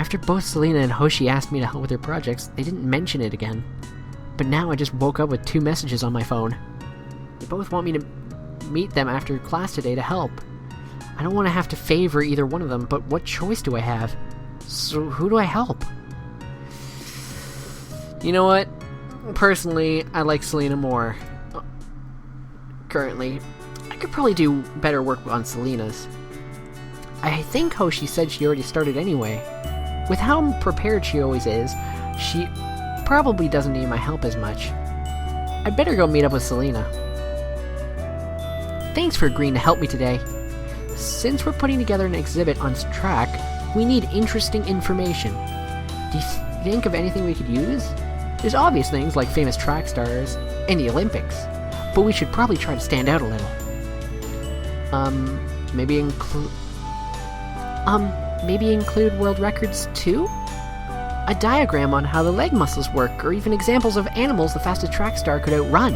After both Selena and Hoshi asked me to help with their projects, they didn't mention it again. But now I just woke up with 2 messages on my phone. They both want me to meet them after class today to help. I don't want to have to favor either one of them, but what choice do I have? So who do I help? You know what? Personally, I like Selena more. Currently. I could probably do better work on Selena's. I think Hoshi said she already started anyway. With how prepared she always is, she probably doesn't need my help as much. I'd better go meet up with Selena. Thanks for agreeing to help me today. Since we're putting together an exhibit on track, we need interesting information. Do you think of anything we could use? There's obvious things like famous track stars and the Olympics, but we should probably try to stand out a little. Maybe include world records too? A diagram on how the leg muscles work, or even examples of animals the fastest track star could outrun.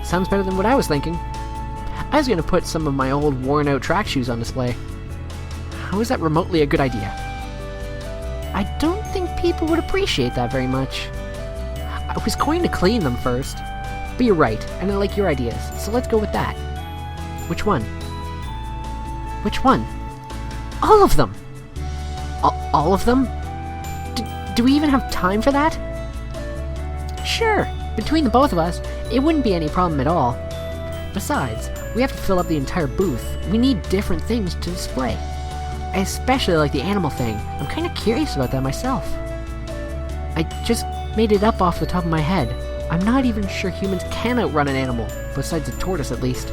Sounds better than what I was thinking. I was gonna put some of my old worn-out track shoes on display. How is that remotely a good idea? I don't think people would appreciate that very much. I was going to clean them first. But you're right, and I like your ideas, so let's go with that. Which one? Which one? All of them! All of them? Do we even have time for that? Sure, between the both of us, it wouldn't be any problem at all. Besides, we have to fill up the entire booth. We need different things to display. I especially like the animal thing. I'm kind of curious about that myself. I just made it up off the top of my head. I'm not even sure humans can outrun an animal, besides a tortoise at least.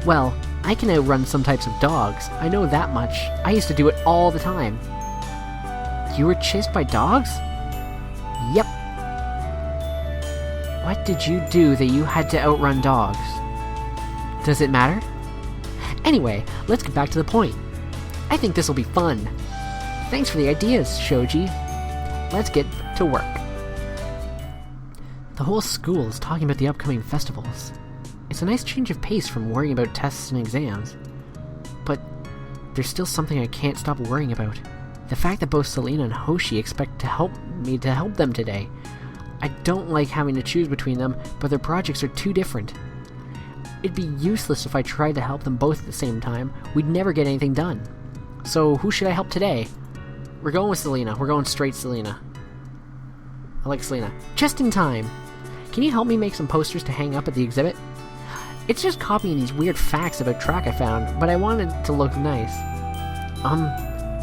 Well, I can outrun some types of dogs. I know that much. I used to do it all the time. You were chased by dogs? Yep. What did you do that you had to outrun dogs? Does it matter? Anyway, let's get back to the point. I think this will be fun. Thanks for the ideas, Shoji. Let's get to work. The whole school is talking about the upcoming festivals. It's a nice change of pace from worrying about tests and exams. But there's still something I can't stop worrying about. The fact that both Selena and Hoshi expect to help me to help them today. I don't like having to choose between them, but their projects are too different. It'd be useless if I tried to help them both at the same time. We'd never get anything done. So who should I help today? We're going with Selena. We're going straight Selena. I like Selena. Just in time. Can you help me make some posters to hang up at the exhibit? It's just copying these weird facts about track I found, but I wanted it to look nice.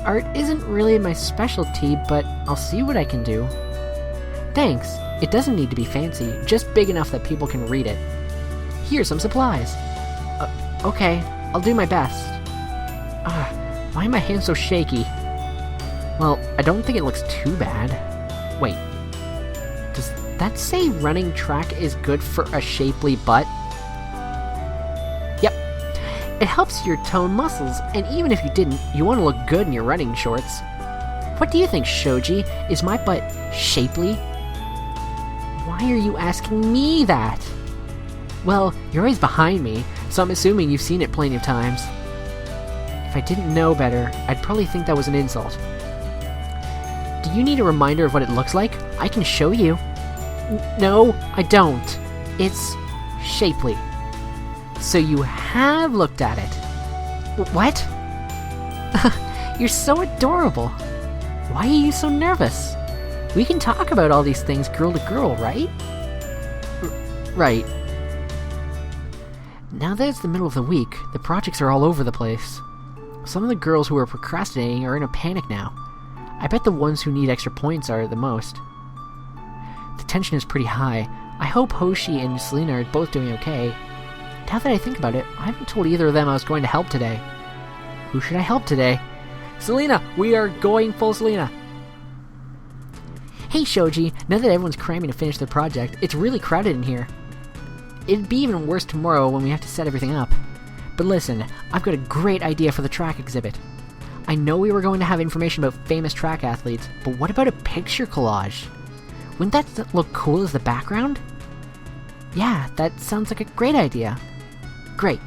Art isn't really my specialty, but I'll see what I can do. Thanks. It doesn't need to be fancy, just big enough that people can read it. Here's some supplies. Okay, I'll do my best. Why are my hands so shaky? Well, I don't think it looks too bad. Wait. Does that say running track is good for a shapely butt? Yep. It helps your tone muscles, and even if you didn't, you want to look good in your running shorts. What do you think, Shoji? Is my butt shapely? Why are you asking me that? Well, you're always behind me, so I'm assuming you've seen it plenty of times. If I didn't know better, I'd probably think that was an insult. Do you need a reminder of what it looks like? I can show you. No, I don't. It's shapely. So you have looked at it. What? You're so adorable. Why are you so nervous? We can talk about all these things girl to girl, right? Right. Now that it's the middle of the week, the projects are all over the place. Some of the girls who are procrastinating are in a panic now. I bet the ones who need extra points are the most. The tension is pretty high. I hope Hoshi and Selena are both doing okay. Now that I think about it, I haven't told either of them I was going to help today. Who should I help today? Selena! We are going full Selena! Hey Shoji, now that everyone's cramming to finish their project, it's really crowded in here. It'd be even worse tomorrow when we have to set everything up. But listen, I've got a great idea for the track exhibit. I know we were going to have information about famous track athletes, but what about a picture collage? Wouldn't that look cool as the background? Yeah, that sounds like a great idea. Great.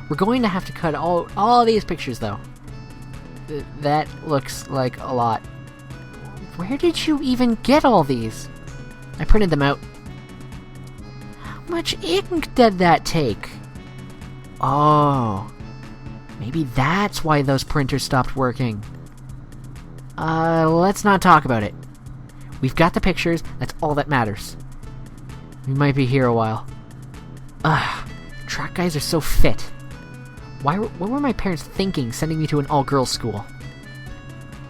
We're going to have to cut all these pictures though. That looks like a lot. Where did you even get all these? I printed them out. How much ink did that take? Oh. Maybe that's why those printers stopped working. Let's not talk about it. We've got the pictures, that's all that matters. We might be here a while. Ugh, track guys are so fit. What were my parents thinking sending me to an all-girls school?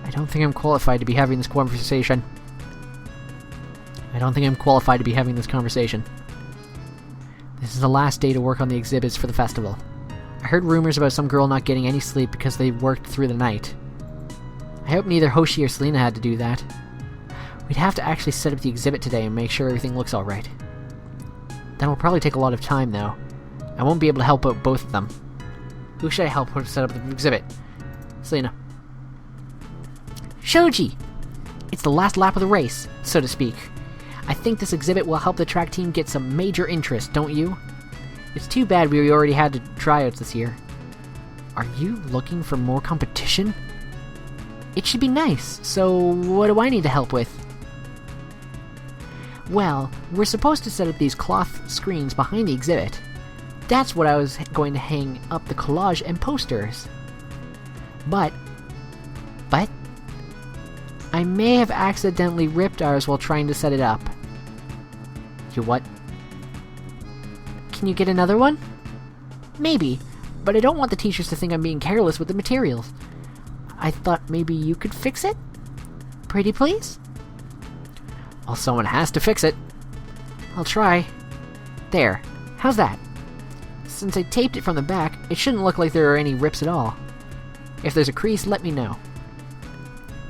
I don't think I'm qualified to be having this conversation. This is the last day to work on the exhibits for the festival. I heard rumors about some girl not getting any sleep because they worked through the night. I hope neither Hoshi or Selena had to do that. We'd have to actually set up the exhibit today and make sure everything looks alright. That will probably take a lot of time, though. I won't be able to help out both of them. Who should I help set up the exhibit? Selena. Shoji! It's the last lap of the race, so to speak. I think this exhibit will help the track team get some major interest, don't you? It's too bad we already had to tryouts this year. Are you looking for more competition? It should be nice, so what do I need to help with? Well, we're supposed to set up these cloth screens behind the exhibit. That's what I was going to hang up the collage and posters. But, I may have accidentally ripped ours while trying to set it up. You what? Can you get another one? Maybe, but I don't want the teachers to think I'm being careless with the materials. I thought maybe you could fix it? Pretty please? Well, someone has to fix it. I'll try. There. How's that? Since I taped it from the back, it shouldn't look like there are any rips at all. If there's a crease, let me know.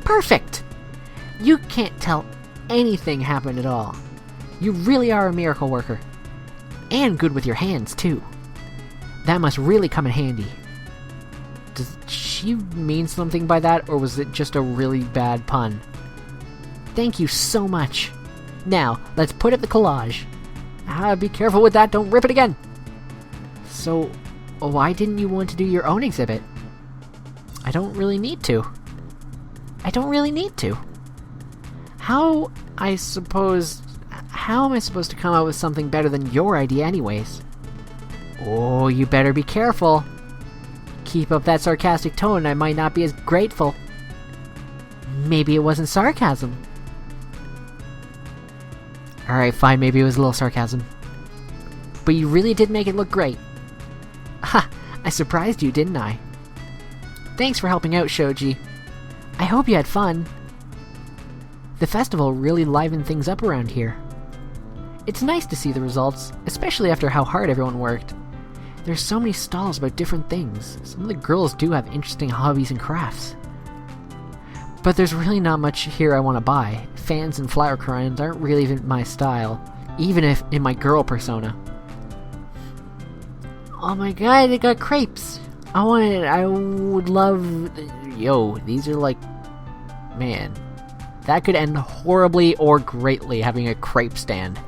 Perfect! You can't tell anything happened at all. You really are a miracle worker. And good with your hands, too. That must really come in handy. Does she mean something by that, or was it just a really bad pun? Thank you so much. Now, let's put up the collage. Be careful with that, don't rip it again! So, why didn't you want to do your own exhibit? I don't really need to. How am I supposed to come up with something better than your idea anyways? Oh, you better be careful. Keep up that sarcastic tone and I might not be as grateful. Maybe it wasn't sarcasm. Alright, fine, maybe it was a little sarcasm. But you really did make it look great. Ha! I surprised you, didn't I? Thanks for helping out, Shoji. I hope you had fun. The festival really livened things up around here. It's nice to see the results, especially after how hard everyone worked. There's so many stalls about different things. Some of the girls do have interesting hobbies and crafts. But there's really not much here I want to buy. Fans and flower crowns aren't really my style, even if in my girl persona. Oh my god, they got crepes! I would love... Yo, these are like... Man. That could end horribly or greatly, having a crepe stand.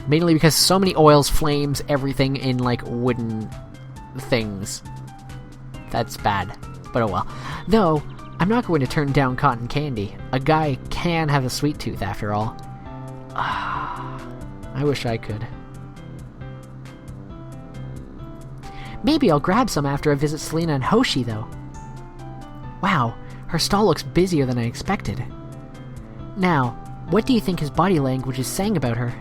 Mainly because so many oils, flames, everything in, like, wooden things. That's bad. But oh well. Though, I'm not going to turn down cotton candy. A guy can have a sweet tooth, after all. I wish I could. Maybe I'll grab some after I visit Selena and Hoshi, though. Wow, her stall looks busier than I expected. Now, what do you think his body language is saying about her?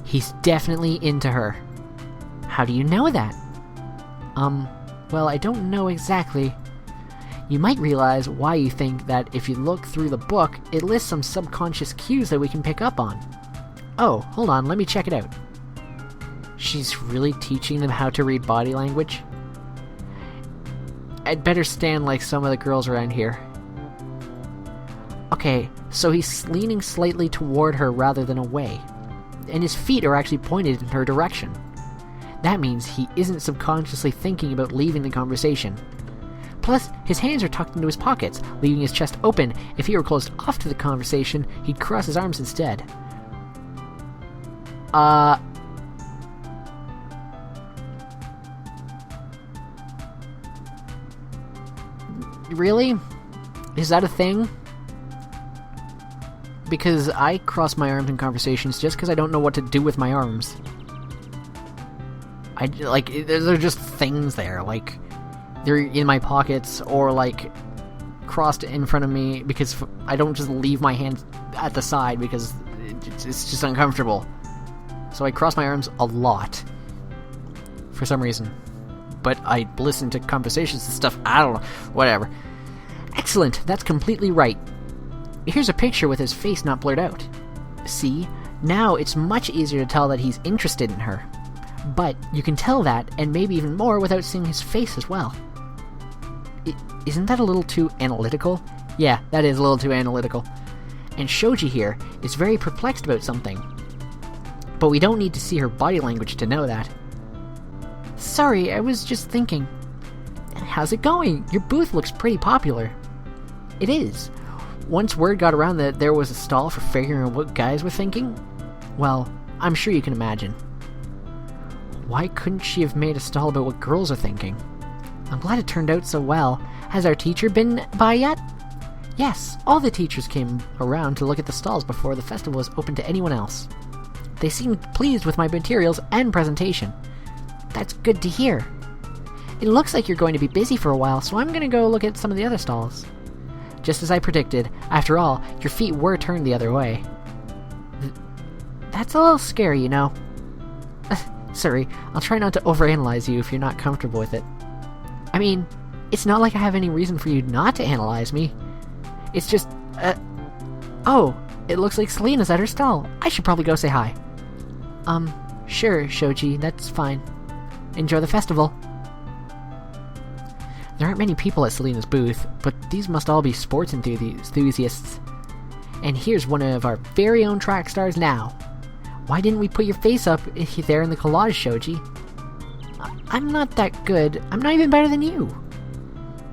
He's definitely into her. How do you know that? Well, I don't know exactly. You might realize why you think that if you look through the book, it lists some subconscious cues that we can pick up on. Oh, hold on, let me check it out. She's really teaching them how to read body language? I'd better stand like some of the girls around here. Okay, so he's leaning slightly toward her rather than away. And his feet are actually pointed in her direction. That means he isn't subconsciously thinking about leaving the conversation. Plus, his hands are tucked into his pockets, leaving his chest open. If he were closed off to the conversation, he'd cross his arms instead. Really? Is that a thing? Because I cross my arms in conversations just because I don't know what to do with my arms. They're just things there, like, they're in my pockets, or, like, crossed in front of me, because I don't just leave my hands at the side, because it's just uncomfortable. So I cross my arms a lot, for some reason. But I listen to conversations and stuff, I don't know, whatever. Excellent, that's completely right. Here's a picture with his face not blurred out. See, now it's much easier to tell that he's interested in her. But you can tell that, and maybe even more, without seeing his face as well. Isn't that a little too analytical? Yeah, that is a little too analytical. And Shoji here is very perplexed about something. But we don't need to see her body language to know that. Sorry, I was just thinking. How's it going? Your booth looks pretty popular. It is. Once word got around that there was a stall for figuring out what guys were thinking, well, I'm sure you can imagine. Why couldn't she have made a stall about what girls are thinking? I'm glad it turned out so well. Has our teacher been by yet? Yes, all the teachers came around to look at the stalls before the festival was open to anyone else. They seemed pleased with my materials and presentation. That's good to hear. It looks like you're going to be busy for a while, so I'm going to go look at some of the other stalls. Just as I predicted, after all, your feet were turned the other way. That's a little scary, you know. Sorry, I'll try not to overanalyze you if you're not comfortable with it. I mean, it's not like I have any reason for you not to analyze me. It's just, oh, it looks like Selena's at her stall. I should probably go say hi. Sure, Shoji, that's fine. Enjoy the festival. There aren't many people at Selena's booth, but these must all be sports enthusiasts. And here's one of our very own track stars now. Why didn't we put your face up there in the collage, Shoji? I'm not that good. I'm not even better than you.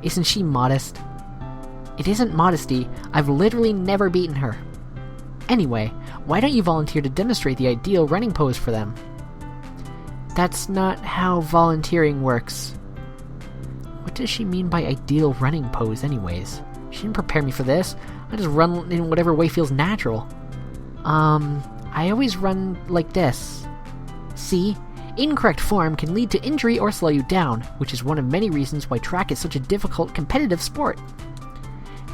Isn't she modest? It isn't modesty. I've literally never beaten her. Anyway, why don't you volunteer to demonstrate the ideal running pose for them? That's not how volunteering works. What does she mean by ideal running pose anyways? She didn't prepare me for this. I just run in whatever way feels natural. I always run like this. See? Incorrect form can lead to injury or slow you down, which is one of many reasons why track is such a difficult competitive sport.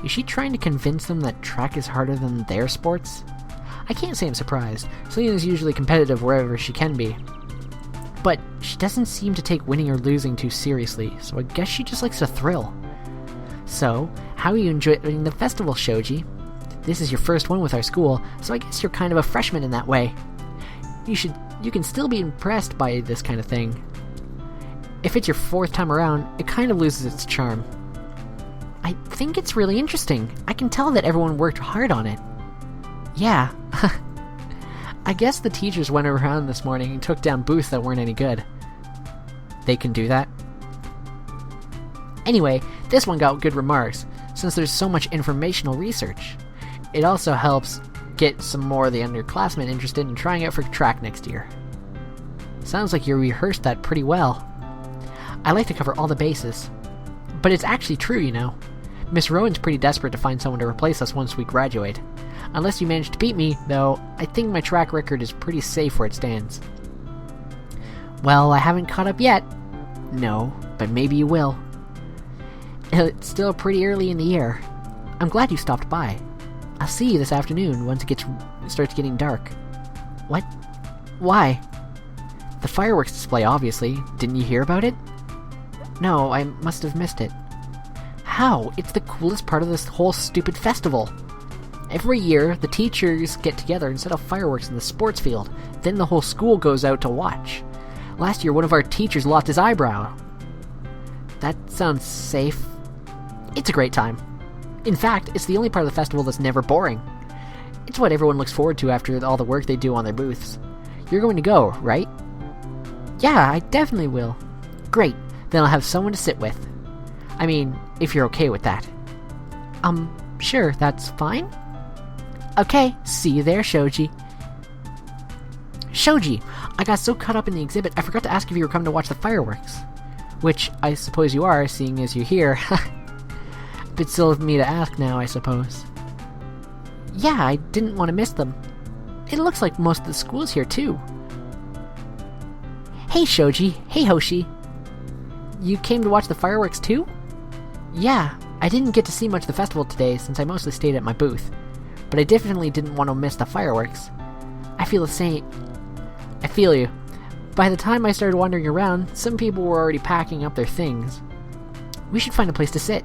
Is she trying to convince them that track is harder than their sports? I can't say I'm surprised. Selena's usually competitive wherever she can be. But she doesn't seem to take winning or losing too seriously, so I guess she just likes a thrill. So, how are you enjoying the festival, Shoji? This is your first one with our school, so I guess you're kind of a freshman in that way. You can still be impressed by this kind of thing. If it's your fourth time around, it kind of loses its charm. I think it's really interesting. I can tell that everyone worked hard on it. Yeah. I guess the teachers went around this morning and took down booths that weren't any good. They can do that? Anyway, this one got good remarks, since there's so much informational research. It also helps get some more of the underclassmen interested in trying out for track next year. Sounds like you rehearsed that pretty well. I like to cover all the bases. But it's actually true, you know. Miss Rowan's pretty desperate to find someone to replace us once we graduate. Unless you manage to beat me, though, I think my track record is pretty safe where it stands. Well, I haven't caught up yet. No, but maybe you will. It's still pretty early in the year. I'm glad you stopped by. I'll see you this afternoon once it starts getting dark. What? Why? The fireworks display, obviously. Didn't you hear about it? No, I must have missed it. How? It's the coolest part of this whole stupid festival. Every year, the teachers get together and set off fireworks in the sports field. Then the whole school goes out to watch. Last year, one of our teachers lost his eyebrow. That sounds safe. It's a great time. In fact, it's the only part of the festival that's never boring. It's what everyone looks forward to after all the work they do on their booths. You're going to go, right? Yeah, I definitely will. Great, then I'll have someone to sit with. I mean, if you're okay with that. Sure, that's fine. Okay, see you there, Shoji. Shoji, I got so caught up in the exhibit, I forgot to ask if you were coming to watch the fireworks. Which, I suppose you are, seeing as you're here. Bit silly of me to ask now, I suppose. Yeah, I didn't want to miss them. It looks like most of the school's here, too. Hey, Shoji. Hey, Hoshi. You came to watch the fireworks, too? Yeah, I didn't get to see much of the festival today since I mostly stayed at my booth. But I definitely didn't want to miss the fireworks. I feel the same. I feel you. By the time I started wandering around, some people were already packing up their things. We should find a place to sit.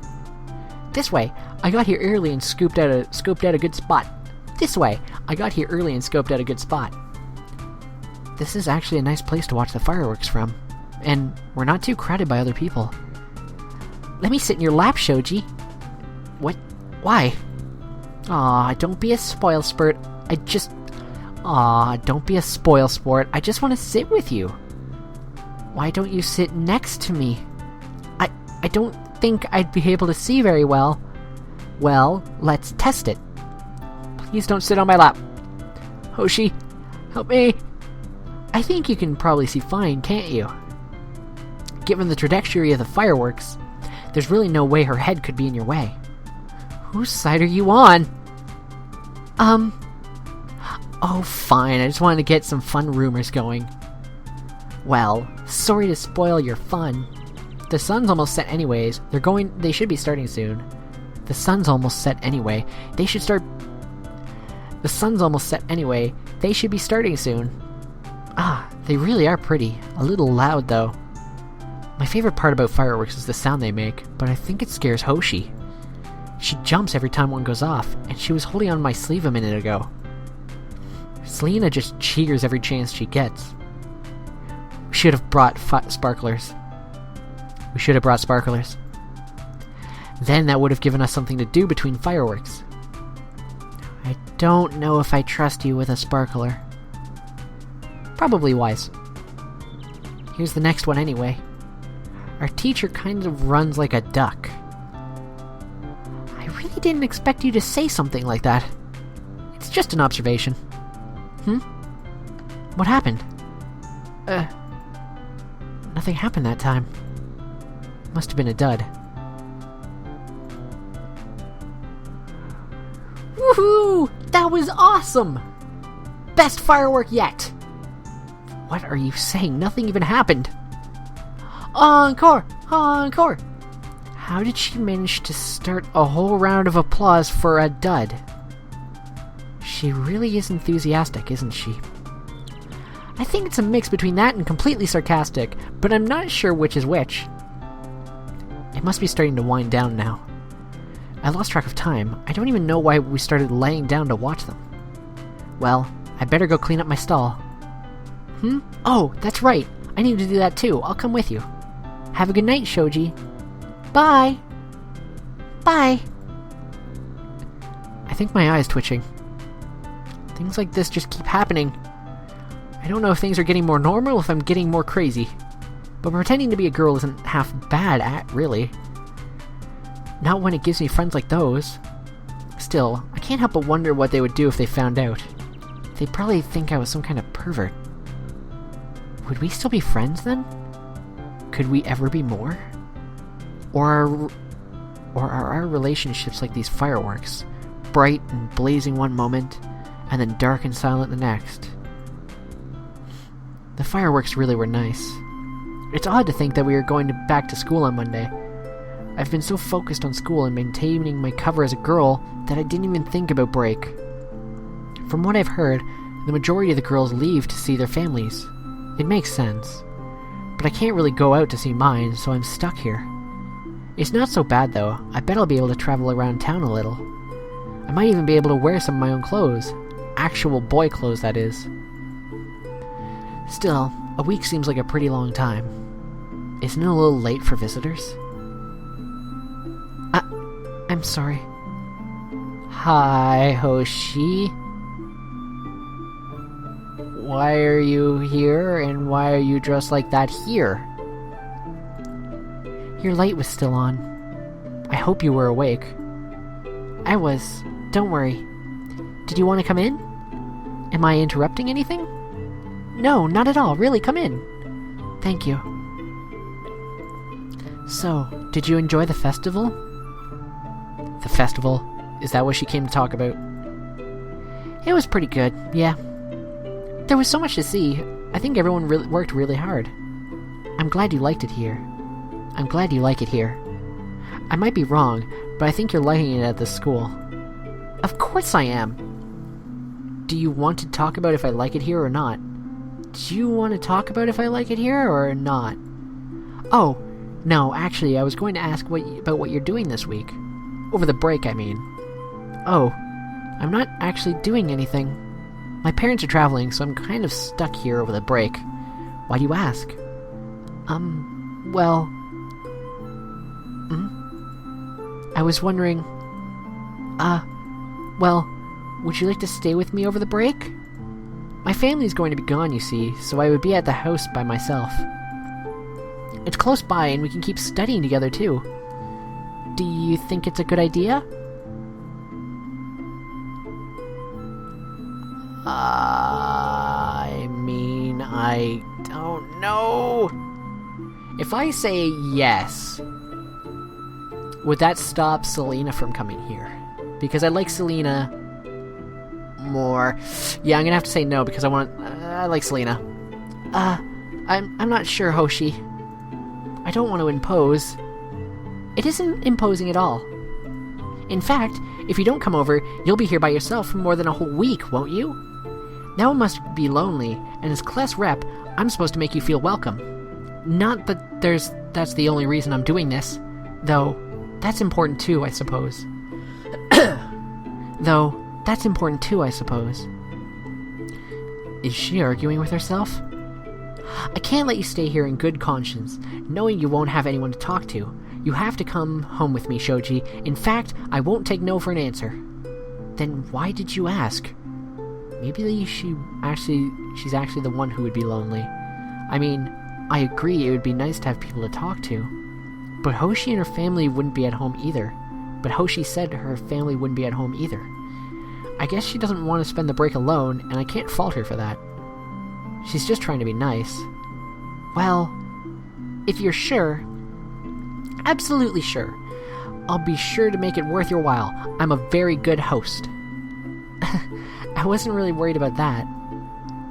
This way. I got here early and scoped out a good spot. This way. I got here early and scoped out a good spot. This is actually a nice place to watch the fireworks from. And we're not too crowded by other people. Let me sit in your lap, Shoji. What? Why? Aw, don't be a spoil sport. Don't be a spoil sport. I just want to sit with you. Why don't you sit next to me? I don't think I'd be able to see very well. Well, let's test it. Please don't sit on my lap. Hoshi, help me. I think you can probably see fine, can't you? Given the trajectory of the fireworks, there's really no way her head could be in your way. Whose side are you on? Oh, fine. I just wanted to get some fun rumors going. Well, sorry to spoil your fun. The sun's almost set anyways. They should be starting soon. The sun's almost set anyway. The sun's almost set anyway. They should be starting soon. Ah, they really are pretty. A little loud, though. My favorite part about fireworks is the sound they make, but I think it scares Hoshi. She jumps every time one goes off, and she was holding on my sleeve a minute ago. Selena just cheers every chance she gets. We should have brought sparklers. Then that would have given us something to do between fireworks. I don't know if I trust you with a sparkler. Probably wise. Here's the next one anyway. Our teacher kind of runs like a duck. I really didn't expect you to say something like that. It's just an observation. What happened? Nothing happened that time. Must have been a dud. Woohoo! That was awesome! Best firework yet! What are you saying? Nothing even happened! Encore! Encore! How did she manage to start a whole round of applause for a dud? She really is enthusiastic, isn't she? I think it's a mix between that and completely sarcastic, but I'm not sure which is which. It must be starting to wind down now. I lost track of time. I don't even know why we started laying down to watch them. Well, I better go clean up my stall. Oh, that's right. I need to do that too. I'll come with you. Have a good night, Shoji. Bye! Bye! I think my eye's twitching. Things like this just keep happening. I don't know if things are getting more normal or if I'm getting more crazy. But pretending to be a girl isn't half bad, really. Not when it gives me friends like those. Still, I can't help but wonder what they would do if they found out. They'd probably think I was some kind of pervert. Would we still be friends then? Could we ever be more? Or are our relationships like these fireworks? Bright and blazing one moment, and then dark and silent the next. The fireworks really were nice. It's odd to think that we are going back to school on Monday. I've been so focused on school and maintaining my cover as a girl that I didn't even think about break. From what I've heard, the majority of the girls leave to see their families. It makes sense. But I can't really go out to see mine, so I'm stuck here. It's not so bad though. I bet I'll be able to travel around town a little. I might even be able to wear some of my own clothes. Actual boy clothes, that is. Still, a week seems like a pretty long time. Isn't it a little late for visitors? I'm sorry. Hi, Hoshi. Why are you here, and why are you dressed like that here? Your light was still on. I hope you were awake. I was. Don't worry. Did you want to come in? Am I interrupting anything? No, not at all. Really, come in. Thank you. So, did you enjoy the festival? The festival? Is that what she came to talk about? It was pretty good, yeah. There was so much to see. I think everyone worked really hard. I'm glad you liked it here. I'm glad you like it here. I might be wrong, but I think you're liking it at this school. Of course I am! Do you want to talk about if I like it here or not? Do you want to talk about if I like it here or not? Oh, no, actually, I was going to ask about what you're doing this week. Over the break, I mean. Oh, I'm not actually doing anything. My parents are traveling, so I'm kind of stuck here over the break. Why do you ask? Well... I was wondering... well, would you like to stay with me over the break? My family's going to be gone, you see, so I would be at the house by myself. It's close by, and we can keep studying together, too. Do you think it's a good idea? I mean, I don't know. If I say yes, would that stop Selena from coming here? Because I like Selena more. Yeah, I'm gonna have to say no because I like Selena. I'm not sure, Hoshi. I don't want to impose. It isn't imposing at all. In fact, if you don't come over, you'll be here by yourself for more than a whole week, won't you? Now it must be lonely, and as class rep, I'm supposed to make you feel welcome. Not that that's the only reason I'm doing this, though that's important too, I suppose. Is she arguing with herself? I can't let you stay here in good conscience, knowing you won't have anyone to talk to. You have to come home with me, Shoji. In fact, I won't take no for an answer. Then why did you ask? Maybe she's actually the one who would be lonely. I mean, I agree it would be nice to have people to talk to. But Hoshi and her family wouldn't be at home either. But Hoshi said her family wouldn't be at home either. I guess she doesn't want to spend the break alone, and I can't fault her for that. She's just trying to be nice. Well, if you're sure... Absolutely sure. I'll be sure to make it worth your while. I'm a very good host. I wasn't really worried about that.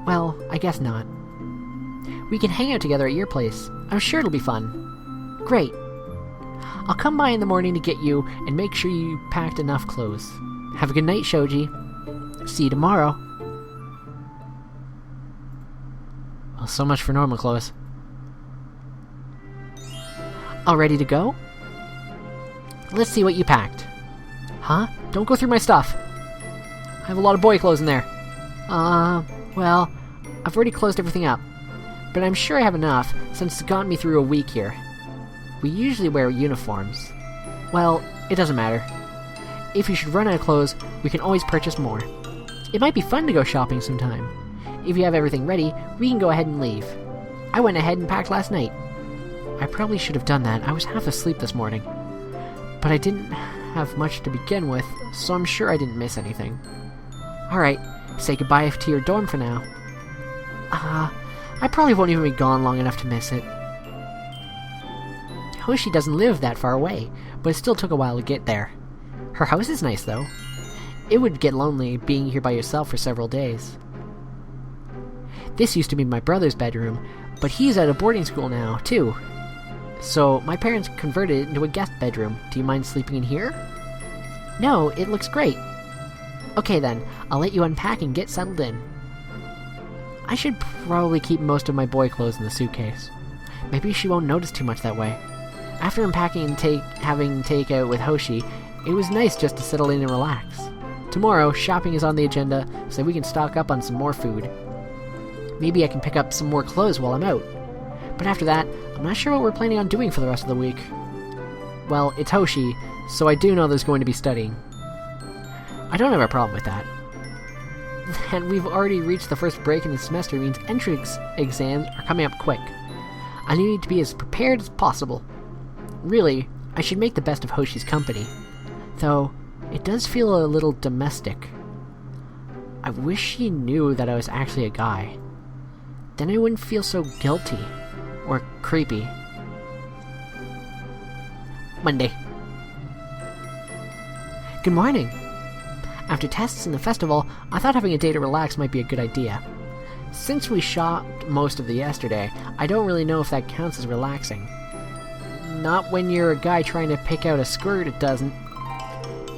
Well, I guess not. We can hang out together at your place. I'm sure it'll be fun. Great. I'll come by in the morning to get you and make sure you packed enough clothes. Have a good night, Shoji. See you tomorrow. Well, so much for normal clothes. All ready to go? Let's see what you packed. Huh? Don't go through my stuff. I have a lot of boy clothes in there. Well, I've already closed everything up. But I'm sure I have enough, since it's gotten me through a week here. We usually wear uniforms. Well, it doesn't matter. If you should run out of clothes, we can always purchase more. It might be fun to go shopping sometime. If you have everything ready, we can go ahead and leave. I went ahead and packed last night. I probably should have done that. I was half asleep this morning. But I didn't have much to begin with, so I'm sure I didn't miss anything. Alright, say goodbye to your dorm for now. I probably won't even be gone long enough to miss it. Hoshi doesn't live that far away, but it still took a while to get there. Her house is nice, though. It would get lonely being here by yourself for several days. This used to be my brother's bedroom, but he's at a boarding school now, too. So, my parents converted it into a guest bedroom. Do you mind sleeping in here? No, it looks great. Okay then, I'll let you unpack and get settled in. I should probably keep most of my boy clothes in the suitcase. Maybe she won't notice too much that way. After unpacking and having takeout with Hoshi, it was nice just to settle in and relax. Tomorrow, shopping is on the agenda, so we can stock up on some more food. Maybe I can pick up some more clothes while I'm out. But after that, I'm not sure what we're planning on doing for the rest of the week. Well, it's Hoshi, so I do know there's going to be studying. I don't have a problem with that. And we've already reached the first break in the semester means entrance exams are coming up quick. I need to be as prepared as possible. Really, I should make the best of Hoshi's company. Though, it does feel a little domestic. I wish she knew that I was actually a guy. Then I wouldn't feel so guilty. Or creepy. Monday. Good morning. After tests and the festival, I thought having a day to relax might be a good idea. Since we shopped most of the yesterday, I don't really know if that counts as relaxing. Not when you're a guy trying to pick out a skirt, it doesn't.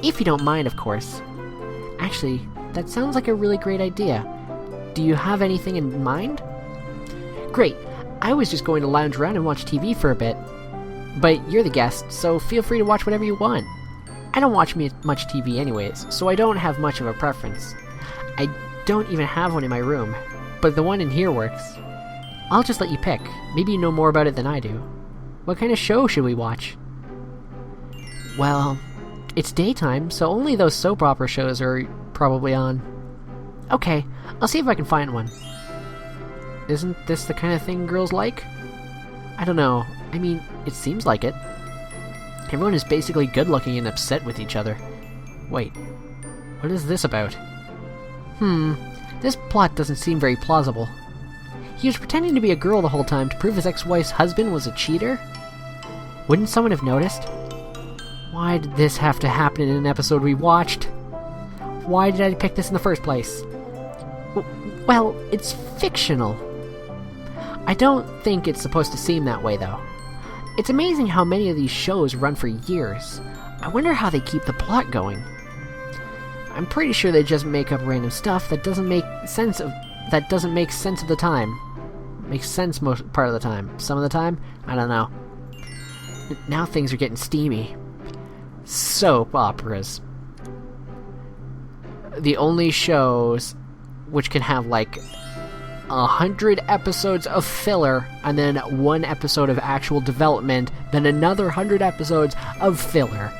If you don't mind, of course. Actually, that sounds like a really great idea. Do you have anything in mind? Great. I was just going to lounge around and watch TV for a bit. But you're the guest, so feel free to watch whatever you want. I don't watch much TV anyways, so I don't have much of a preference. I don't even have one in my room, but the one in here works. I'll just let you pick. Maybe you know more about it than I do. What kind of show should we watch? Well, it's daytime, so only those soap opera shows are probably on. Okay, I'll see if I can find one. Isn't this the kind of thing girls like? I don't know. I mean, it seems like it. Everyone is basically good-looking and upset with each other. Wait, what is this about? This plot doesn't seem very plausible. He was pretending to be a girl the whole time to prove his ex-wife's husband was a cheater? Wouldn't someone have noticed? Why did this have to happen in an episode we watched? Why did I pick this in the first place? Well, it's fictional. I don't think it's supposed to seem that way, though. It's amazing how many of these shows run for years. I wonder how they keep the plot going. I'm pretty sure they just make up random stuff that doesn't make sense of the time. Makes sense most part of the time. Some of the time, I don't know. Now things are getting steamy. Soap operas. The only shows which can have like 100 episodes of filler and then 1 episode of actual development, then another 100 episodes of filler.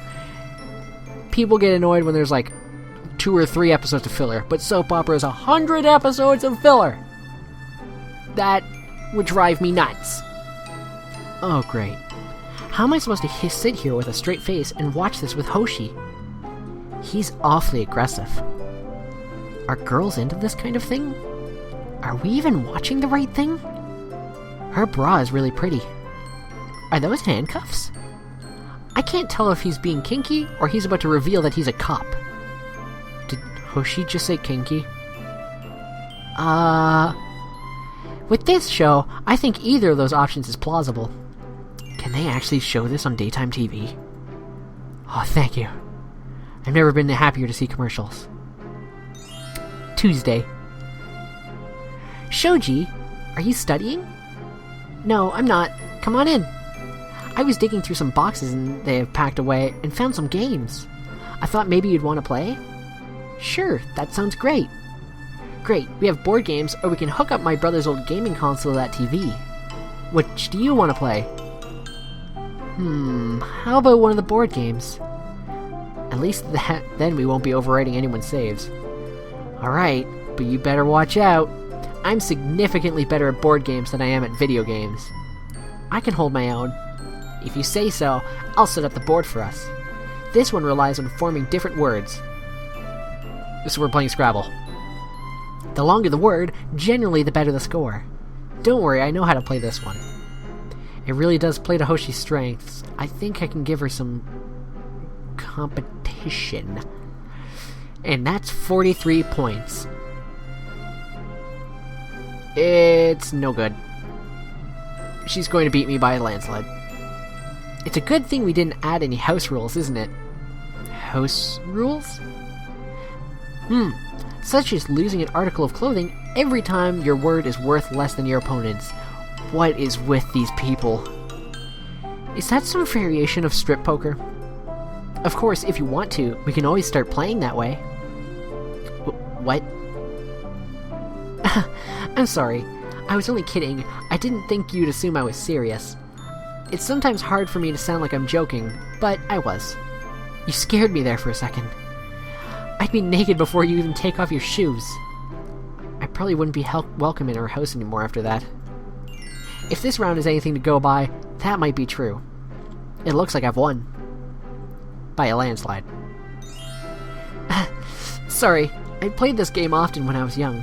People get annoyed when there's like 2 or 3 episodes of filler, but soap opera is 100 episodes of filler. That would drive me nuts. Oh, great. How am I supposed to sit here with a straight face and watch this with Hoshi? He's awfully aggressive. Are girls into this kind of thing? Are we even watching the right thing? Her bra is really pretty. Are those handcuffs? I can't tell if he's being kinky or he's about to reveal that he's a cop. Did Hoshi just say kinky? With this show, I think either of those options is plausible. Can they actually show this on daytime TV? Oh, thank you. I've never been happier to see commercials. Tuesday. Shoji, are you studying? No, I'm not. Come on in. I was digging through some boxes and they have packed away and found some games. I thought maybe you'd want to play? Sure, that sounds great. Great, we have board games, or we can hook up my brother's old gaming console to that TV. Which do you want to play? How about one of the board games? At least then we won't be overwriting anyone's saves. Alright, but you better watch out. I'm significantly better at board games than I am at video games. I can hold my own. If you say so, I'll set up the board for us. This one relies on forming different words. So we're playing Scrabble. The longer the word, generally the better the score. Don't worry, I know how to play this one. It really does play to Hoshi's strengths. I think I can give her some competition. And that's 43 points. It's no good. She's going to beat me by a landslide. It's a good thing we didn't add any house rules, isn't it? House rules? Such as losing an article of clothing every time your word is worth less than your opponent's. What is with these people? Is that some variation of strip poker? Of course, if you want to, we can always start playing that way. What? I'm sorry. I was only kidding. I didn't think you'd assume I was serious. It's sometimes hard for me to sound like I'm joking, but I was. You scared me there for a second. I'd be naked before you even take off your shoes. I probably wouldn't be welcome in our house anymore after that. If this round is anything to go by, that might be true. It looks like I've won. By a landslide. Sorry, I played this game often when I was young.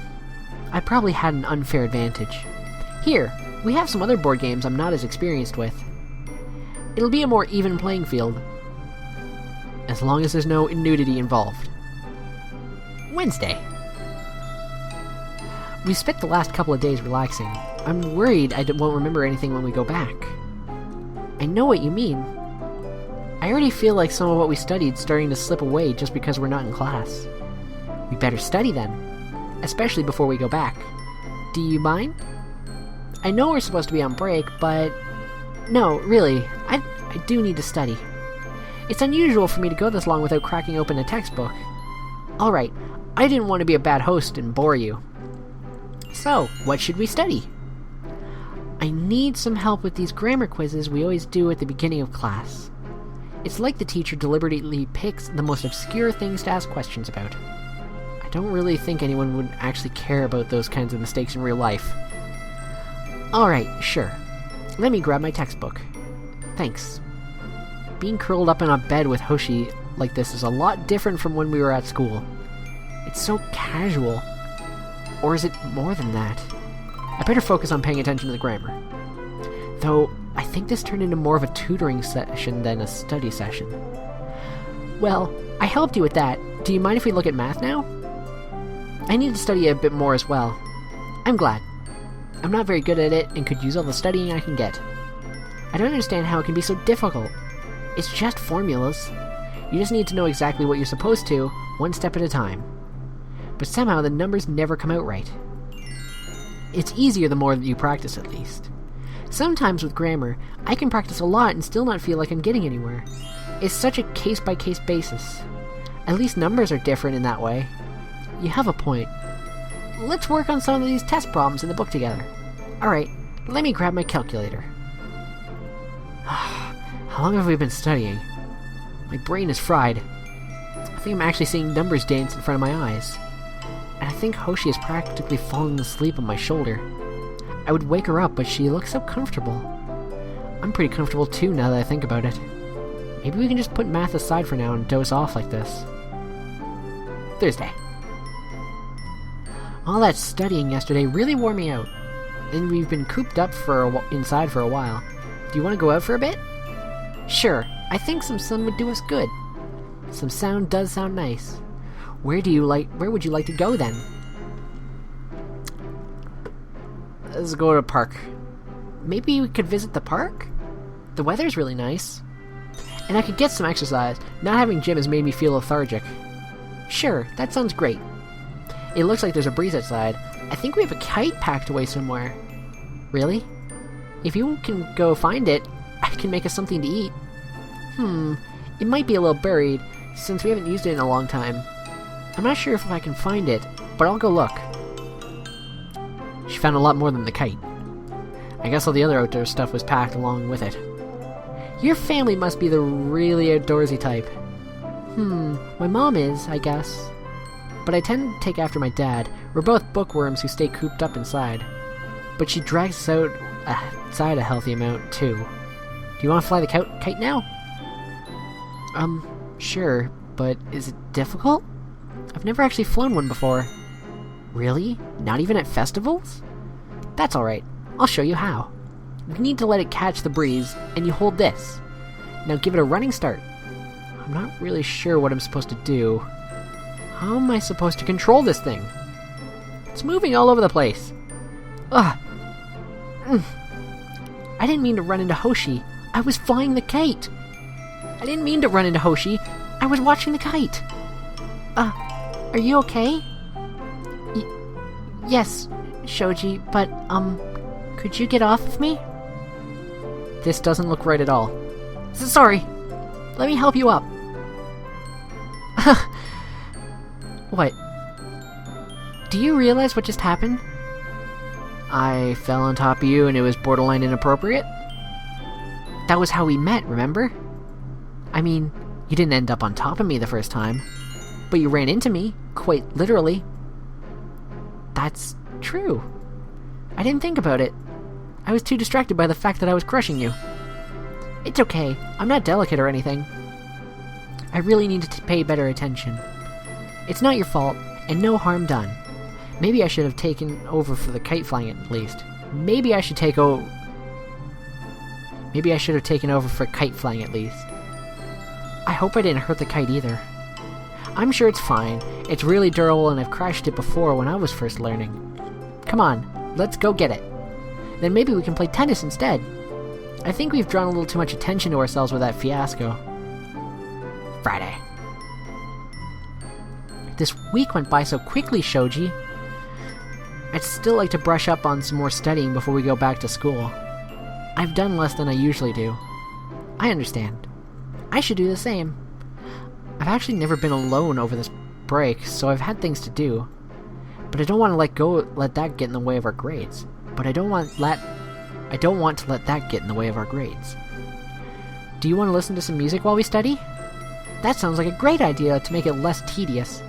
I probably had an unfair advantage. Here, we have some other board games I'm not as experienced with. It'll be a more even playing field. as long as there's no nudity involved. Wednesday. We spent the last couple of days relaxing. I'm worried I won't remember anything when we go back. I know what you mean. I already feel like some of what we studied's starting to slip away just because we're not in class. We better study then, especially before we go back. Do you mind? I know we're supposed to be on break, but... No, really, I do need to study. It's unusual for me to go this long without cracking open a textbook. Alright, I didn't want to be a bad host and bore you. So, what should we study? I need some help with these grammar quizzes we always do at the beginning of class. It's like the teacher deliberately picks the most obscure things to ask questions about. I don't really think anyone would actually care about those kinds of mistakes in real life. Alright, sure. Let me grab my textbook. Thanks. Being curled up in a bed with Hoshi like this is a lot different from when we were at school. It's so casual. Or is it more than that? I better focus on paying attention to the grammar. Though, I think this turned into more of a tutoring session than a study session. Well, I helped you with that. Do you mind if we look at math now? I need to study a bit more as well. I'm glad. I'm not very good at it and could use all the studying I can get. I don't understand how it can be so difficult. It's just formulas. You just need to know exactly what you're supposed to, one step at a time. But somehow the numbers never come out right. It's easier the more that you practice, at least. Sometimes with grammar, I can practice a lot and still not feel like I'm getting anywhere. It's such a case-by-case basis. At least numbers are different in that way. You have a point. Let's work on some of these test problems in the book together. Alright, let me grab my calculator. How long have we been studying? My brain is fried. I think I'm actually seeing numbers dance in front of my eyes. And I think Hoshi is practically falling asleep on my shoulder. I would wake her up, but she looks so comfortable. I'm pretty comfortable too now that I think about it. Maybe we can just put math aside for now and doze off like this. Thursday. All that studying yesterday really wore me out. And we've been cooped up inside for a while. Do you want to go out for a bit? Sure, I think some sun would do us good. Some sound does sound nice. Where would you like to go then? Let's go to a park. Maybe we could visit the park? The weather's really nice. And I could get some exercise. Not having gym has made me feel lethargic. Sure, that sounds great. It looks like there's a breeze outside. I think we have a kite packed away somewhere. Really? If you can go find it, I can make us something to eat. It might be a little buried, since we haven't used it in a long time. I'm not sure if I can find it, but I'll go look. She found a lot more than the kite. I guess all the other outdoor stuff was packed along with it. Your family must be the really outdoorsy type. My mom is, I guess. But I tend to take after my dad. We're both bookworms who stay cooped up inside. But she drags us outside a healthy amount, too. Do you want to fly the kite now? Sure, but is it difficult? I've never actually flown one before. Really? Not even at festivals? That's alright. I'll show you how. You need to let it catch the breeze, and you hold this. Now give it a running start. I'm not really sure what I'm supposed to do. How am I supposed to control this thing? It's moving all over the place. Ugh. I didn't mean to run into Hoshi. I was flying the kite. I didn't mean to run into Hoshi. I was watching the kite. Are you okay? Yes, Shoji, but, could you get off of me? This doesn't look right at all. Sorry. Let me help you up. What? Do you realize what just happened? I fell on top of you and it was borderline inappropriate? That was how we met, remember? I mean, you didn't end up on top of me the first time, but you ran into me, quite literally. That's true. I didn't think about it. I was too distracted by the fact that I was crushing you. It's okay, I'm not delicate or anything. I really needed to pay better attention. It's not your fault, and no harm done. Maybe I should have taken over for the kite flying at least. Maybe I should have taken over for kite flying at least. I hope I didn't hurt the kite either. I'm sure it's fine. It's really durable and I've crashed it before when I was first learning. Come on, let's go get it. Then maybe we can play tennis instead. I think we've drawn a little too much attention to ourselves with that fiasco. Friday. This week went by so quickly, Shoji. I'd still like to brush up on some more studying before we go back to school. I've done less than I usually do. I understand. I should do the same. I've actually never been alone over this break, so I've had things to do. But I don't want to let that get in the way of our grades. I don't want to let that get in the way of our grades. Do you want to listen to some music while we study? That sounds like a great idea to make it less tedious,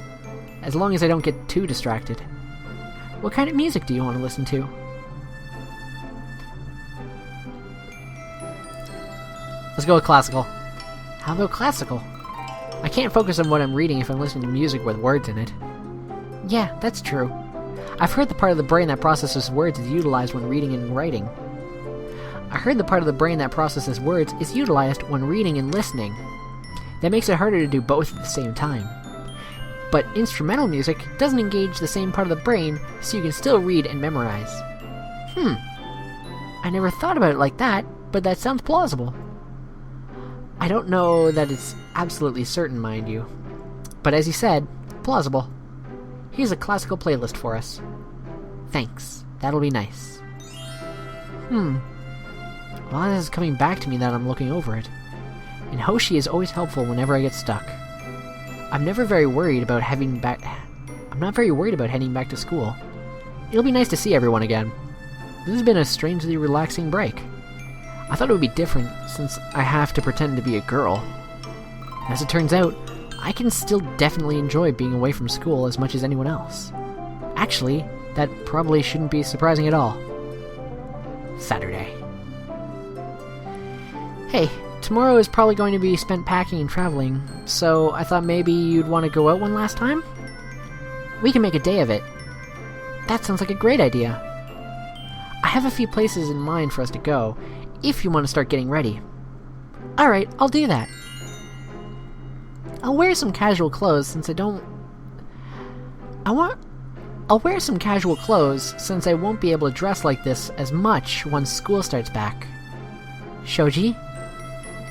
as long as I don't get too distracted. What kind of music do you want to listen to? Let's go with classical. How about classical? I can't focus on what I'm reading if I'm listening to music with words in it. Yeah, that's true. I've heard the part of the brain that processes words is utilized when reading and writing. I heard the part of the brain that processes words is utilized when reading and listening. That makes it harder to do both at the same time. But instrumental music doesn't engage the same part of the brain, so you can still read and memorize. I never thought about it like that, but that sounds plausible. I don't know that it's absolutely certain, mind you. But as you said, plausible. Here's a classical playlist for us. Thanks. That'll be nice. Well, this is coming back to me that I'm looking over it. And Hoshi is always helpful whenever I get stuck. I'm not very worried about heading back to school. It'll be nice to see everyone again. This has been a strangely relaxing break. I thought it would be different, since I have to pretend to be a girl. As it turns out, I can still definitely enjoy being away from school as much as anyone else. Actually, that probably shouldn't be surprising at all. Saturday. Hey, tomorrow is probably going to be spent packing and traveling, so I thought maybe you'd want to go out one last time? We can make a day of it. That sounds like a great idea. I have a few places in mind for us to go, if you want to start getting ready. Alright, I'll do that. I'll wear some casual clothes since I'll wear some casual clothes since I won't be able to dress like this as much once school starts back. Shoji,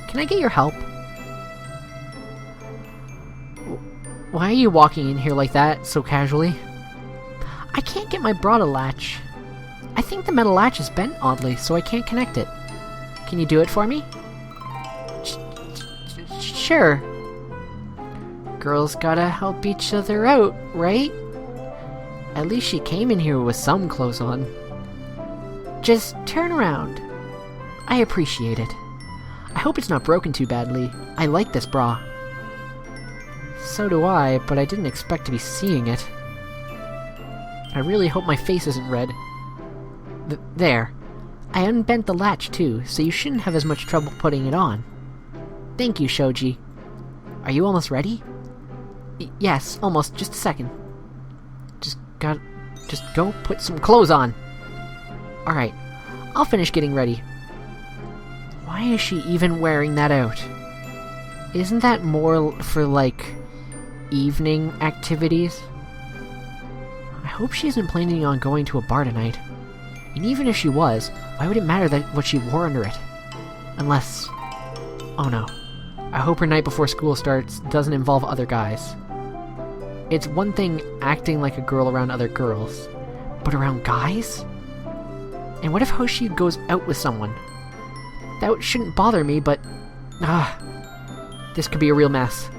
can I get your help? Why are you walking in here like that, so casually? I can't get my bra to latch. I think the metal latch is bent oddly, so I can't connect it. Can you do it for me? Sure. Girls gotta help each other out, right? At least she came in here with some clothes on. Just turn around. I appreciate it. I hope it's not broken too badly. I like this bra. So do I, but I didn't expect to be seeing it. I really hope my face isn't red. There. I unbent the latch too, so you shouldn't have as much trouble putting it on. Thank you, Shoji. Are you almost ready? Yes, almost. Just a second. Just go put some clothes on. Alright, I'll finish getting ready. Why is she even wearing that out? Isn't that more for, like, evening activities? I hope she isn't planning on going to a bar tonight. And even if she was, why would it matter what she wore under it? Unless... oh no. I hope her night before school starts doesn't involve other guys. It's one thing acting like a girl around other girls, but around guys? And what if Hoshi goes out with someone? That shouldn't bother me, but... this could be a real mess.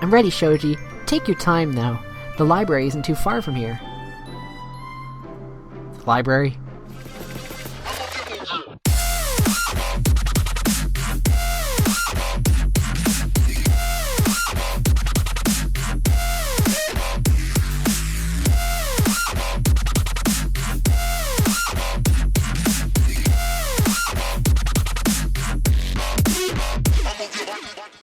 I'm ready, Shoji. Take your time, though. The library isn't too far from here. The library?